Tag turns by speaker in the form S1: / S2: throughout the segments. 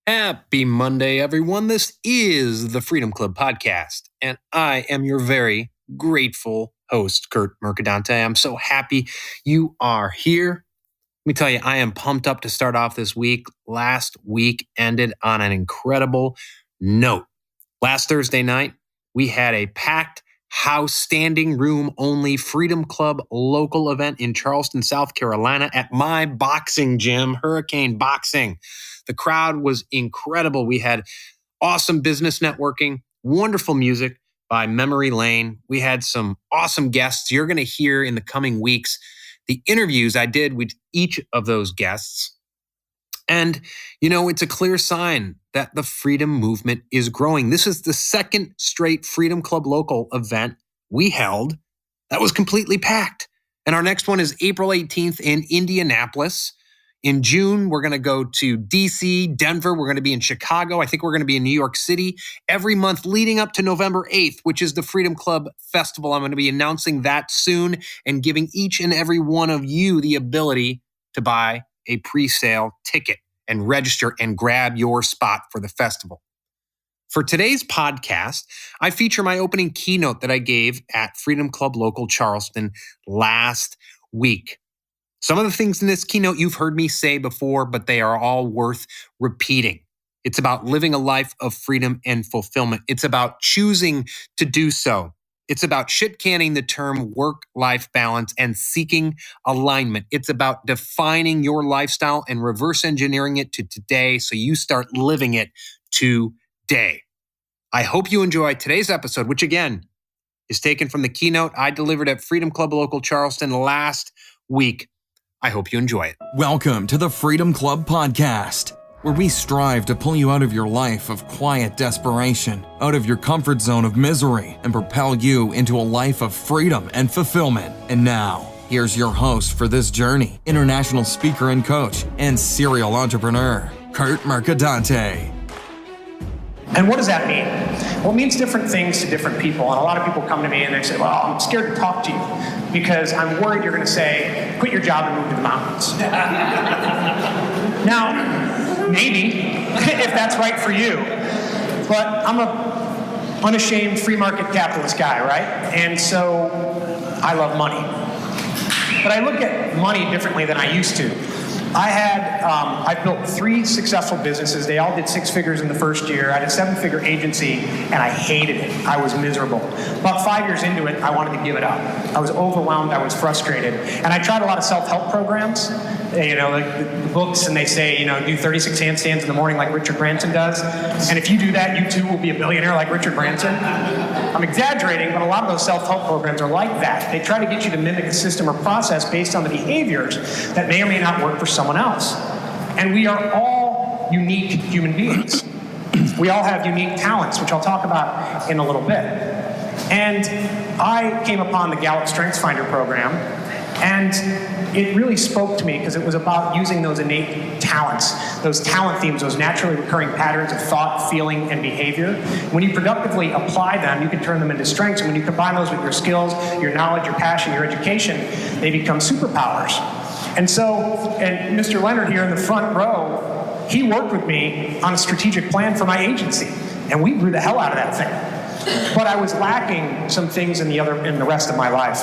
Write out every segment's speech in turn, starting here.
S1: Happy Monday, everyone. This is the Freedom Club podcast, and I am your very grateful host, Curt Mercadante. I'm so happy you are here. Let me tell you, I am pumped up to start off this week. Last week ended on an incredible note. Last Thursday night, we had a packed house, standing room only Freedom Club local event in Charleston, South Carolina at my boxing gym, Hurricane Boxing. The crowd was incredible. We had awesome business networking, wonderful music by Memory Lane. We had some awesome guests. You're going to hear in the coming weeks the interviews I did with each of those guests. And, it's a clear sign that the freedom movement is growing. This is the second straight Freedom Club local event we held that was completely packed. And our next one is April 18th in Indianapolis. In June, we're going to go to DC, Denver. We're going to be in Chicago. I think we're going to be in New York City every month leading up to November 8th, which is the Freedom Club Festival. I'm going to be announcing that soon and giving each and every one of you the ability to buy a pre-sale ticket and register and grab your spot for the festival. For today's podcast, I feature my opening keynote that I gave at Freedom Club Local Charleston last week. Some of the things in this keynote you've heard me say before, but they are all worth repeating. It's about living a life of freedom and fulfillment. It's about choosing to do so. It's about shit-canning the term work-life balance and seeking alignment. It's about defining your lifestyle and reverse engineering it to today so you start living it today. I hope you enjoy today's episode, which again is taken from the keynote I delivered at Freedom Club Local Charleston last week. I hope you enjoy it.
S2: Welcome to the Freedom Club podcast, where we strive to pull you out of your life of quiet desperation, out of your comfort zone of misery, and propel you into a life of freedom and fulfillment. And now, here's your host for this journey, international speaker and coach, and serial entrepreneur, Curt Mercadante.
S3: And what does that mean? Well, it means different things to different people. And a lot of people come to me and they say, well, I'm scared to talk to you because I'm worried you're going to say, quit your job and move to the mountains. Now, maybe, if that's right for you. But I'm an unashamed free market capitalist guy, right? And so I love money. But I look at money differently than I used to. I built 3 successful businesses. They all did 6 figures in the first year. I had a 7-figure agency, and I hated it. I was miserable. About 5 years into it, I wanted to give it up. I was overwhelmed. I was frustrated. And I tried a lot of self-help programs, like the books, and they say, do 36 handstands in the morning like Richard Branson does. And if you do that, you too will be a billionaire like Richard Branson. I'm exaggerating, but a lot of those self-help programs are like that. They try to get you to mimic a system or process based on the behaviors that may or may not work for someone else. And we are all unique human beings. We all have unique talents, which I'll talk about in a little bit. And I came upon the Gallup StrengthsFinder program, and it really spoke to me because it was about using those innate talents, those talent themes, those naturally recurring patterns of thought, feeling, and behavior. When you productively apply them, you can turn them into strengths. And when you combine those with your skills, your knowledge, your passion, your education, they become superpowers. And Mr. Leonard here in the front row, he worked with me on a strategic plan for my agency. And we grew the hell out of that thing. But I was lacking some things in the rest of my life.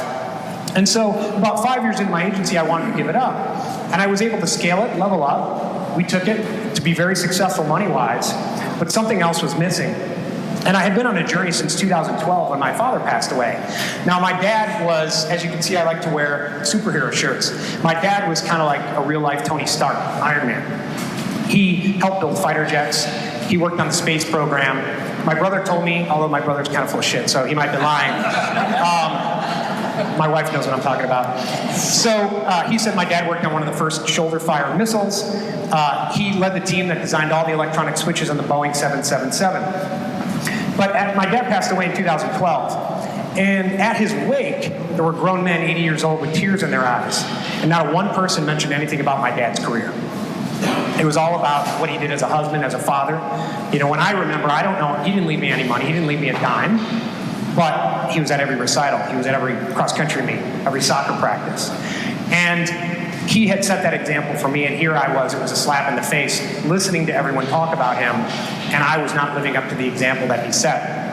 S3: And so about 5 years into my agency, I wanted to give it up. And I was able to scale it, level up. We took it to be very successful money-wise, but something else was missing. And I had been on a journey since 2012 when my father passed away. Now, my dad was, as you can see, I like to wear superhero shirts. My dad was kind of like a real-life Tony Stark, Iron Man. He helped build fighter jets. He worked on the space program. My brother told me, although my brother's kind of full of shit, so he might be lying. My wife knows what I'm talking about. So he said my dad worked on one of the first shoulder-fire missiles. He led the team that designed all the electronic switches on the Boeing 777. But my dad passed away in 2012. And at his wake, there were grown men 80 years old with tears in their eyes. And not one person mentioned anything about my dad's career. It was all about what he did as a husband, as a father. When I remember, I don't know, he didn't leave me any money. He didn't leave me a dime. But he was at every recital. He was at every cross-country meet, every soccer practice. And he had set that example for me, and here I was, it was a slap in the face, listening to everyone talk about him, and I was not living up to the example that he set.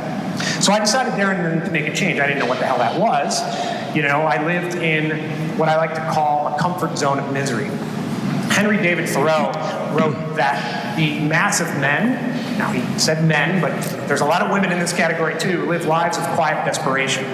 S3: So I decided there and then to make a change. I didn't know what the hell that was. I lived in what I like to call a comfort zone of misery. Henry David Thoreau wrote that the mass of men, now he said men, but there's a lot of women in this category too, live lives of quiet desperation.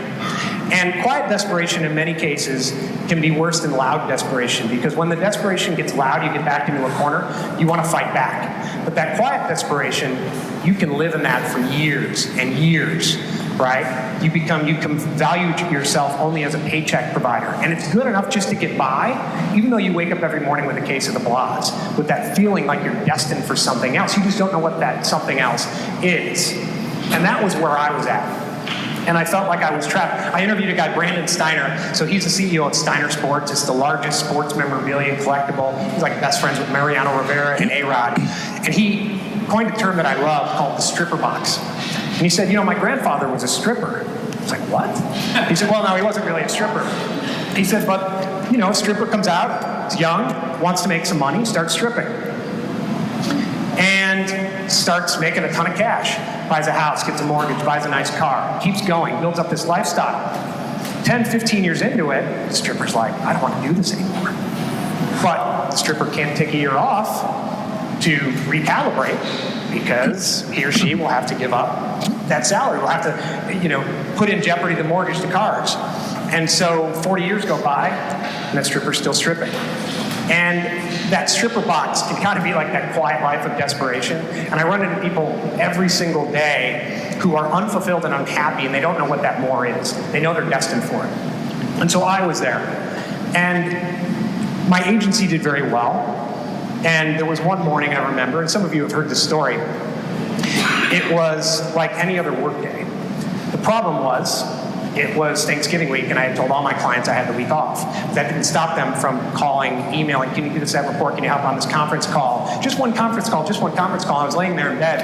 S3: And quiet desperation in many cases can be worse than loud desperation, because when the desperation gets loud, you get backed into a corner, you want to fight back. But that quiet desperation, you can live in that for years and years, right? You can value yourself only as a paycheck provider. And it's good enough just to get by, even though you wake up every morning with a case of the blahs, with that feeling like you're destined for something else. You just don't know what that something else is. And that was where I was at. And I felt like I was trapped. I interviewed a guy, Brandon Steiner. So he's the CEO of Steiner Sports. It's the largest sports memorabilia collectible. He's like best friends with Mariano Rivera and A-Rod. And he coined a term that I love called the stripper box. And he said, my grandfather was a stripper. I was like, what? He said, well, no, he wasn't really a stripper. He said, but, a stripper comes out, is young, wants to make some money, starts stripping. And starts making a ton of cash. Buys a house, gets a mortgage, buys a nice car, keeps going, builds up this lifestyle. 10, 15 years into it, the stripper's like, I don't want to do this anymore. But the stripper can't take a year off to recalibrate, because he or she will have to give up that salary, will have to, put in jeopardy the mortgage, the cars. And so 40 years go by, and that stripper's still stripping. And that stripper box can kind of be like that quiet life of desperation. And I run into people every single day who are unfulfilled and unhappy, and they don't know what that more is. They know they're destined for it. And so I was there. And my agency did very well. And there was one morning I remember, and some of you have heard this story. It was like any other work day. The problem was, it was Thanksgiving week, and I had told all my clients I had the week off. That didn't stop them from calling, emailing, can you do this that report, can you help on this conference call? Just one conference call. I was laying there in bed,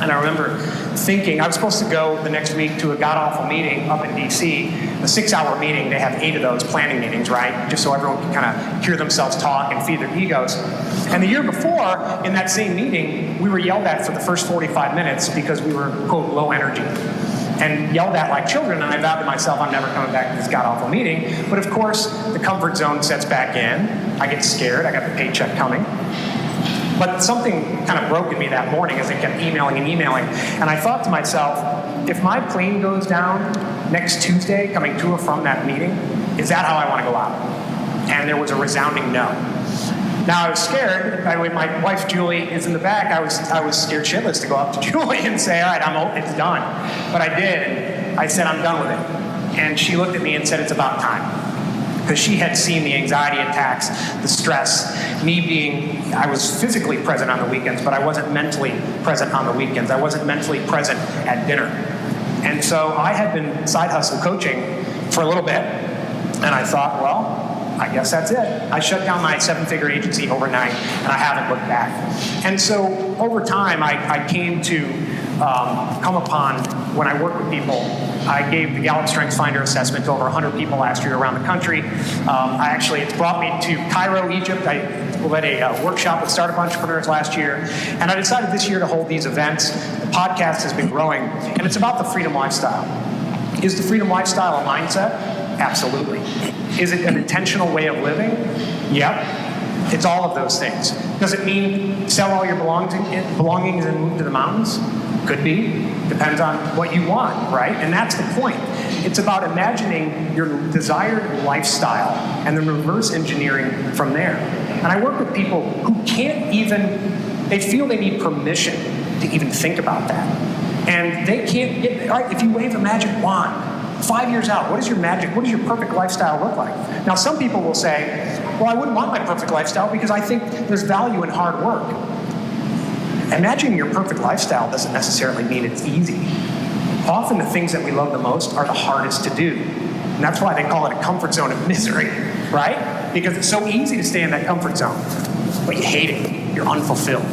S3: and I remember thinking, I was supposed to go the next week to a god-awful meeting up in DC, a 6-hour meeting. They have 8 of those planning meetings, right? Just so everyone can kind of hear themselves talk and feed their egos. And the year before, in that same meeting, we were yelled at for the first 45 minutes because we were, quote, low energy. And yelled at like children, and I vowed to myself I'm never coming back to this god-awful meeting. But of course, the comfort zone sets back in. I get scared, I got the paycheck coming. But something kind of broke in me that morning as I kept emailing. And I thought to myself, if my plane goes down next Tuesday coming to or from that meeting, is that how I want to go out? And there was a resounding no. Now I was scared. My wife Julie is in the back. I was scared shitless to go up to Julie and say, all right, it's done. But I did. I said, I'm done with it. And she looked at me and said, it's about time. Because she had seen the anxiety attacks, the stress, I was physically present on the weekends, but I wasn't mentally present on the weekends. I wasn't mentally present at dinner. And so I had been side hustle coaching for a little bit, and I thought, well, I guess that's it. I shut down my 7-figure agency overnight, and I haven't looked back. And so over time, I came to come upon, when I work with people, I gave the Gallup Strengths Finder assessment to over 100 people last year around the country. It's brought me to Cairo, Egypt. I led a workshop with startup entrepreneurs last year, and I decided this year to hold these events. The podcast has been growing, and it's about the freedom lifestyle. Is the freedom lifestyle a mindset? Absolutely. Is it an intentional way of living? Yep. It's all of those things. Does it mean sell all your belongings and move to the mountains? Could be. Depends on what you want, right? And that's the point. It's about imagining your desired lifestyle and then reverse engineering from there. And I work with people who they feel they need permission to even think about that. And they can't get, all right, if you wave a magic wand, 5 years out, what does your perfect lifestyle look like? Now, some people will say, well, I wouldn't want my perfect lifestyle because I think there's value in hard work. Imagining your perfect lifestyle doesn't necessarily mean it's easy. Often the things that we love the most are the hardest to do. And that's why they call it a comfort zone of misery, right? Because it's so easy to stay in that comfort zone, but you hate it. You're unfulfilled.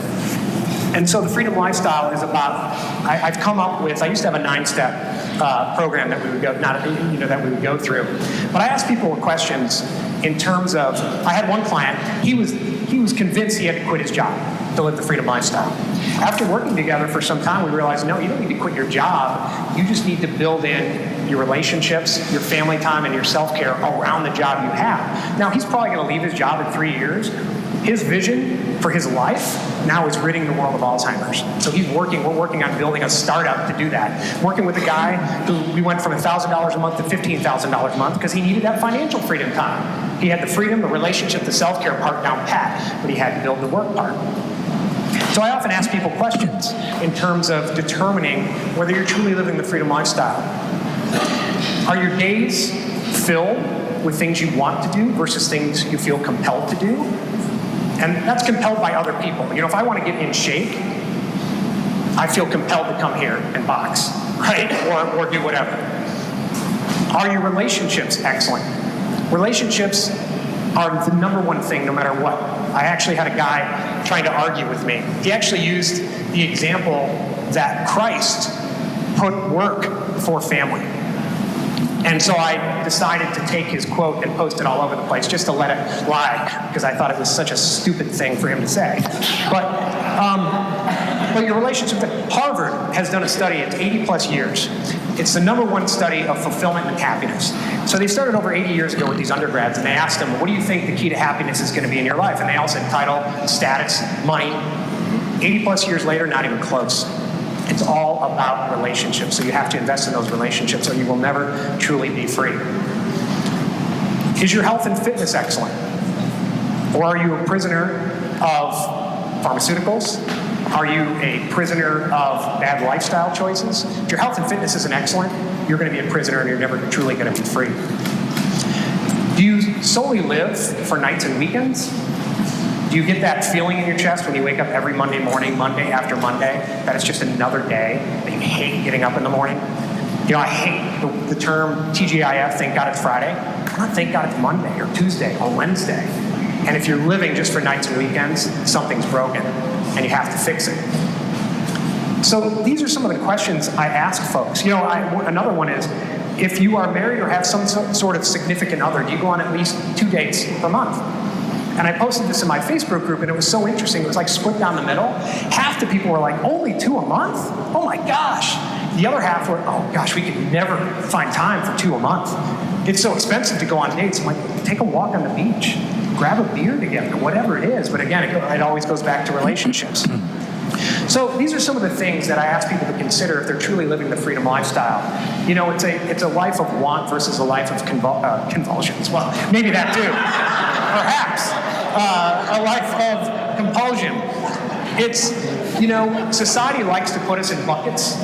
S3: And so the freedom lifestyle is about, I've come up with, I used to have a 9-step program that we would go, that we would go through. But I ask people questions, in terms of, I had one client, he was convinced he had to quit his job to live the freedom lifestyle. After working together for some time, we realized, no, you don't need to quit your job. You just need to build in your relationships, your family time, and your self-care around the job you have. Now, he's probably going to leave his job in 3 years. His vision for his life now is ridding the world of Alzheimer's. So we're working on building a startup to do that. Working with a guy who we went from $1,000 a month to $15,000 a month because he needed that financial freedom time. He had the freedom, the relationship, the self-care part down pat, but he had to build the work part. So I often ask people questions in terms of determining whether you're truly living the freedom lifestyle. Are your days filled with things you want to do versus things you feel compelled to do? And that's compelled by other people. You know, if I want to get in shape, I feel compelled to come here and box, right? Or do whatever. Are your relationships excellent? Relationships are the number one thing no matter what. I actually had a guy trying to argue with me. He actually used the example that Christ put work before family. And so I decided to take his quote and post it all over the place just to let it lie, because I thought it was such a stupid thing for him to say. But your relationship, Harvard has done a study, it's 80 plus years. It's the number one study of fulfillment and happiness. So they started over 80 years ago with these undergrads, and they asked them, what do you think the key to happiness is going to be in your life? And they all said title, status, money. 80 plus years later, not even close. It's all about relationships, so you have to invest in those relationships or you will never truly be free. Is your health and fitness excellent? Or are you a prisoner of pharmaceuticals? Are you a prisoner of bad lifestyle choices? If your health and fitness isn't excellent, you're going to be a prisoner and you're never truly going to be free. Do you solely live for nights and weekends? Do you get that feeling in your chest when you wake up every Monday morning, Monday after Monday, that it's just another day, that you hate getting up in the morning? You know, I hate the term TGIF, thank God it's Friday. Why not thank God it's Monday or Tuesday or Wednesday? And if you're living just for nights and weekends, something's broken and you have to fix it. So these are some of the questions I ask folks. You know, another one is, if you are married or have some sort of significant other, do you go on at least 2 dates per month? And I posted this in my Facebook group, and it was so interesting. It was like split down the middle. Half the people were like, only 2 a month? Oh my gosh. The other half were, oh gosh, we could never find time for 2 a month. It's so expensive to go on dates. I'm like, take a walk on the beach, grab a beer together, whatever it is. But again, it always goes back to relationships. So these are some of the things that I ask people to consider if they're truly living the freedom lifestyle. You know, it's a life of want versus a life of convulsions. Well, maybe that too, perhaps. A life of compulsion. It's, you know, society likes to put us in buckets.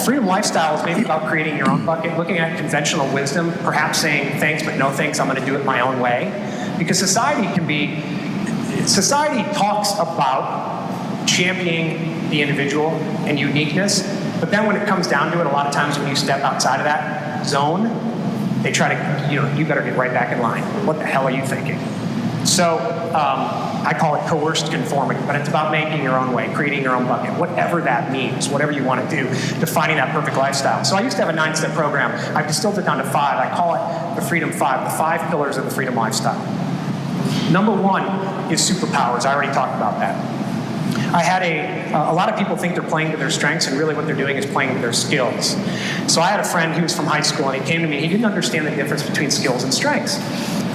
S3: Freedom lifestyle is maybe about creating your own bucket, looking at conventional wisdom, perhaps saying thanks but no thanks, I'm going to do it my own way. Because society talks about championing the individual and uniqueness, but then when it comes down to it, a lot of times when you step outside of that zone, they try to, you better get right back in line. What the hell are you thinking? So I call it coerced conformity, but it's about making your own way, creating your own bucket, whatever that means, whatever you want to do, defining that perfect lifestyle. So I used to have a 9-step program. I've distilled it down to 5. I call it the Freedom 5, the 5 pillars of the freedom lifestyle. Number 1 is superpowers. I already talked about that. I had a lot of people think they're playing to their strengths, and really what they're doing is playing to their skills. So I had a friend, he was from high school, and he came to me, he didn't understand the difference between skills and strengths.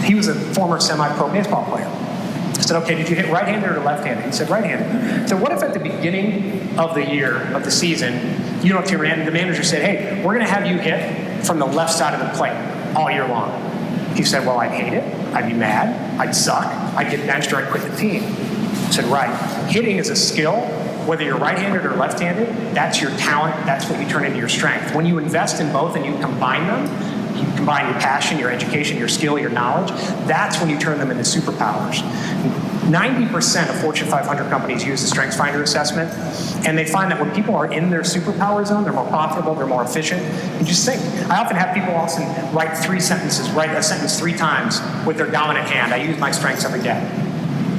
S3: He was a former semi-pro baseball player. I said, okay, did you hit right-handed or left-handed? He said, right-handed. So what if at the beginning of the year, of the season, you know, to your the manager said, hey, we're going to have you hit from the left side of the plate all year long? He said, well, I'd hate it. I'd be mad. I'd suck. I'd get benched or I'd quit the team. I said, right. Hitting is a skill. Whether you're right-handed or left-handed, that's your talent. That's what you turn into your strength. When you invest in both and you combine them, you combine your passion, your education, your skill, your knowledge, that's when you turn them into superpowers. 90% of Fortune 500 companies use the StrengthsFinder assessment, and they find that when people are in their superpower zone, they're more profitable, they're more efficient. And just think, I often have people also write a sentence 3 times with their dominant hand. I use my strengths every day.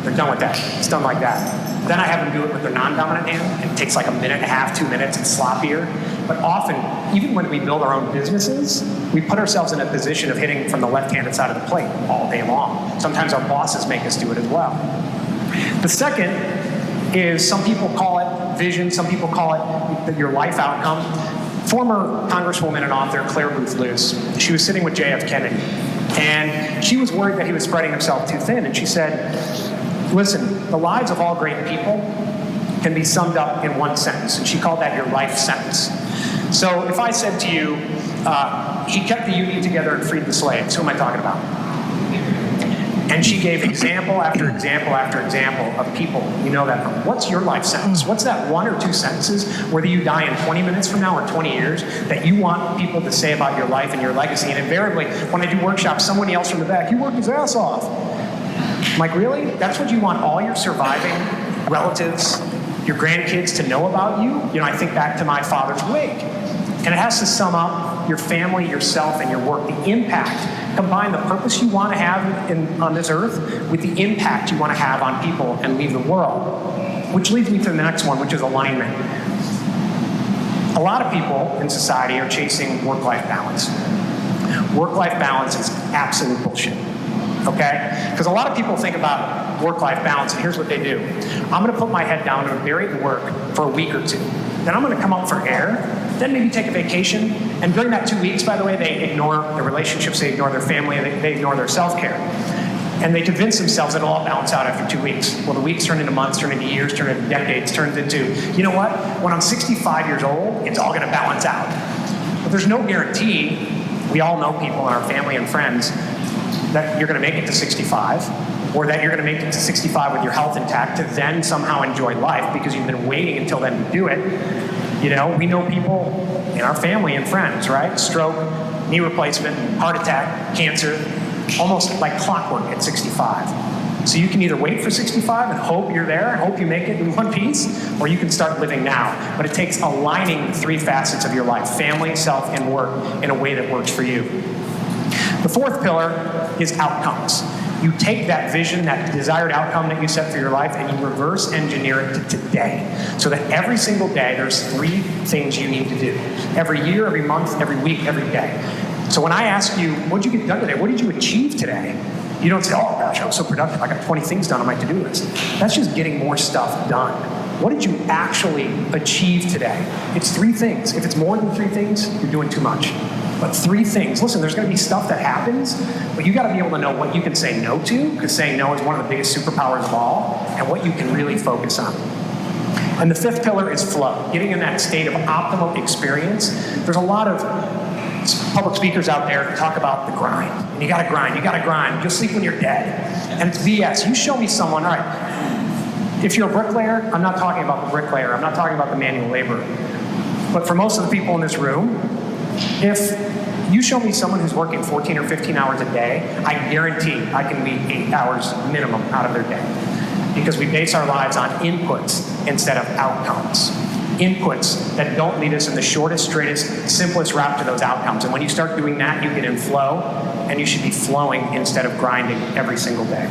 S3: They're done with that. It's done like that. Then I have them do it with their non-dominant hand, and it takes like a minute and a half, 2 minutes, it's sloppier. But often, even when we build our own businesses, we put ourselves in a position of hitting from the left-handed side of the plate all day long. Sometimes our bosses make us do it as well. The second is, some people call it vision, some people call it your life outcome. Former Congresswoman and author Claire Booth Luce, she was sitting with J.F. Kennedy, and she was worried that he was spreading himself too thin, and she said, listen, the lives of all great people can be summed up in one sentence, and she called that your life sentence. So if I said to you, he kept the Union together and freed the slaves, who am I talking about? And she gave example after example after example of people you know that from. What's your life sentence? What's that 1 or 2 sentences, whether you die in 20 minutes from now or 20 years, that you want people to say about your life and your legacy? And invariably, when I do workshops, someone yells from the back, "He worked his ass off." I'm like, really? That's what you want all your surviving relatives, your grandkids to know about you? You know, I think back to my father's wig. And it has to sum up your family, yourself, and your work. The impact. Combine the purpose you want to have on this earth with the impact you want to have on people and leave the world. Which leads me to the next one, which is alignment. A lot of people in society are chasing work-life balance. Work-life balance is absolute bullshit. Okay? Because a lot of people think about work-life balance, and here's what they do. I'm going to put my head down and bury the work for a week or two. Then I'm going to come out for air, then maybe take a vacation. And during that 2 weeks, by the way, they ignore their relationships, they ignore their family, and they ignore their self-care. And they convince themselves it'll all balance out after 2 weeks. Well, the weeks turn into months, turn into years, turn into decades, turns into, you know what? When I'm 65 years old, it's all going to balance out. But there's no guarantee. We all know people in our family and friends that you're going to make it to 65, or that you're going to make it to 65 with your health intact to then somehow enjoy life because you've been waiting until then to do it. You know, we know people in our family and friends, right? Stroke, knee replacement, heart attack, cancer, almost like clockwork at 65. So you can either wait for 65 and hope you're there, and hope you make it in one piece, or you can start living now. But it takes aligning the 3 facets of your life, family, self, and work, in a way that works for you. The fourth pillar is outcomes. You take that vision, that desired outcome that you set for your life, and you reverse engineer it to today. So that every single day, there's 3 things you need to do. Every year, every month, every week, every day. So when I ask you, what did you get done today? What did you achieve today? You don't say, oh gosh, I was so productive. I got 20 things done on my to-do list. That's just getting more stuff done. What did you actually achieve today? It's 3 things. If it's more than 3 things, you're doing too much. But 3 things. Listen, there's going to be stuff that happens, but you got to be able to know what you can say no to, because saying no is one of the biggest superpowers of all, and what you can really focus on. And the 5th pillar is flow, getting in that state of optimal experience. There's a lot of public speakers out there who talk about the grind. And you got to grind. You'll sleep when you're dead. And it's BS. You show me someone, all right, if you're a bricklayer, I'm not talking about the bricklayer. I'm not talking about the manual laborer. But for most of the people in this room, if you show me someone who's working 14 or 15 hours a day, I guarantee I can leave 8 hours minimum out of their day. Because we base our lives on inputs instead of outcomes. Inputs that don't lead us in the shortest, straightest, simplest route to those outcomes. And when you start doing that, you get in flow, and you should be flowing instead of grinding every single day.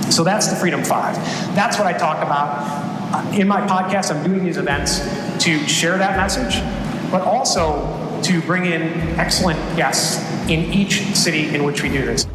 S3: So that's the Freedom 5. That's what I talk about. In my podcast, I'm doing these events to share that message, but also to bring in excellent guests in each city in which we do this.